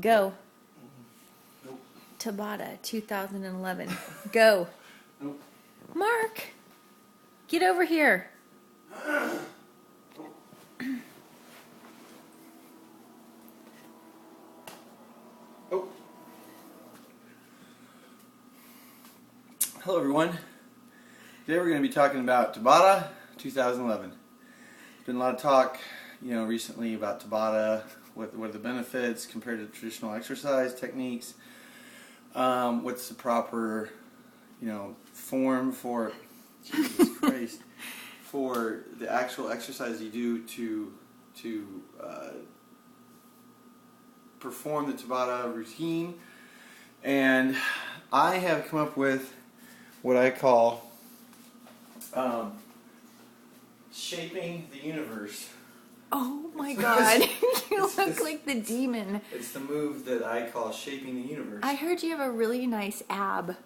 Go. Nope. Tabata, 2011. Go. Nope. Mark, get over here. Oh. Hello everyone. Today we're going to be talking about Tabata 2011. There's been a lot of talk, recently about Tabata. What are the benefits compared to traditional exercise techniques? What's the proper, form for, Jesus Christ, for the actual exercise you do to perform the Tabata routine? And I have come up with what I call shaping the universe. Oh my God, you look like the demon. It's the move that I call shaping the universe. I heard you have a really nice ab.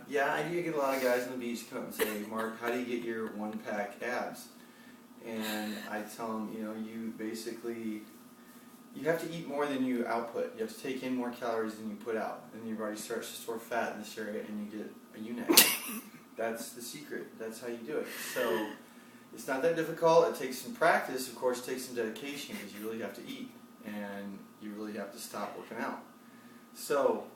Yeah, I do get a lot of guys on the beach come up and say, Mark, how do you get your one-pack abs? And I tell them, you have to eat more than you output. You have to take in more calories than you put out. And your body starts to store fat in this area and you get a unit. That's the secret. That's how you do it. So it's not that difficult. It takes some practice. Of course, it takes some dedication because you really have to eat and you really have to stop working out. So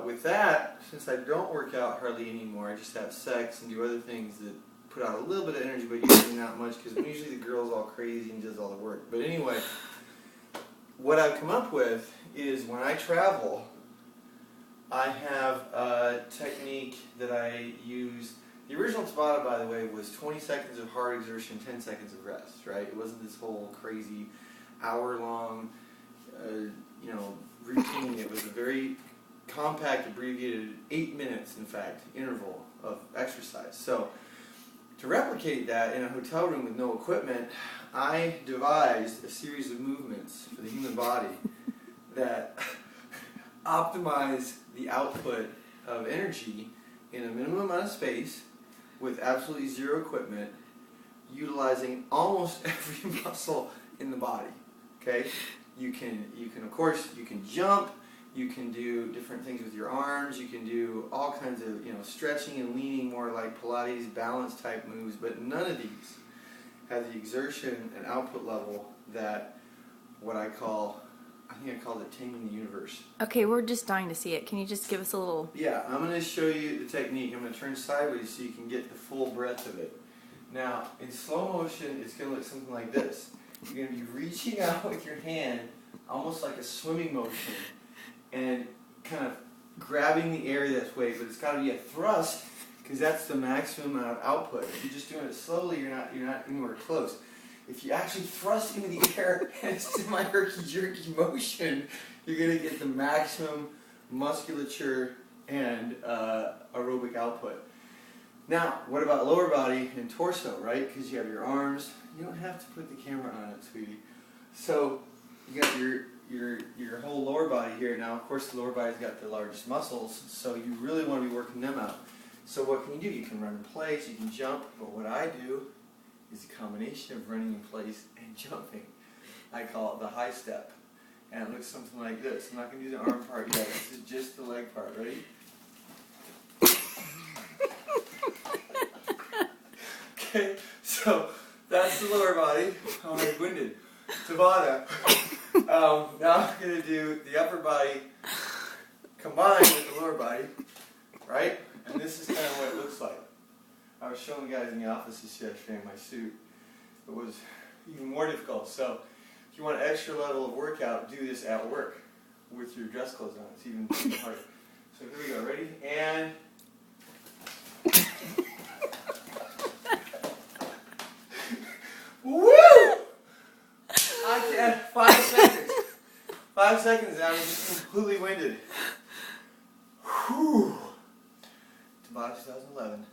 with that, since I don't work out hardly anymore, I just have sex and do other things that put out a little bit of energy, but usually not much because usually the girl's all crazy and does all the work. But anyway, what I've come up with is when I travel, I have a technique that I use. The original Tabata, by the way, was 20 seconds of hard exertion, 10 seconds of rest, right? It wasn't this whole crazy hour-long, routine. It was a very compact, abbreviated 8 minutes, in fact, interval of exercise. So to replicate that in a hotel room with no equipment, I devised a series of movements for the human body that optimize the output of energy in a minimum amount of space with absolutely zero equipment, utilizing almost every muscle in the body. Okay? You can of course, you can jump, you can do different things with your arms, you can do all kinds of, stretching and leaning, more like Pilates, balance type moves, but none of these have the exertion and output level that what I called it taming the universe. Okay, we're just dying to see it. Can you just give us a little... Yeah, I'm going to show you the technique. I'm going to turn sideways so you can get the full breadth of it. Now, in slow motion, it's going to look something like this. You're going to be reaching out with your hand, almost like a swimming motion, and kind of grabbing the air this way, but it's got to be a thrust, because that's the maximum amount of output. If you're just doing it slowly, you're not anywhere close. If you actually thrust into the air and it's semi-herky-jerky motion, you're going to get the maximum musculature and aerobic output. Now, what about lower body and torso, right? Because you have your arms. You don't have to put the camera on it, sweetie. So you got your whole lower body here. Now, of course, the lower body's got the largest muscles, so you really want to be working them out. So what can you do? You can run in place, you can jump, but what I do is a combination of running in place and jumping. I call it the high step. And it looks something like this. I'm not going to do the arm part yet. This is just the leg part. Ready? Okay, so that's the lower body. I'm already winded. Tabata. Now I'm going to do the upper body combined with the lower body. Right? And this is kind of what it looks like. I was showing the guys in the office this yesterday in my suit. It was even more difficult. So if you want an extra level of workout, do this at work with your dress clothes on. It's even harder. So here we go. Ready? And... Woo! I can't. 5 seconds. 5 seconds and I'm just completely winded. Whew. Tabata 2011.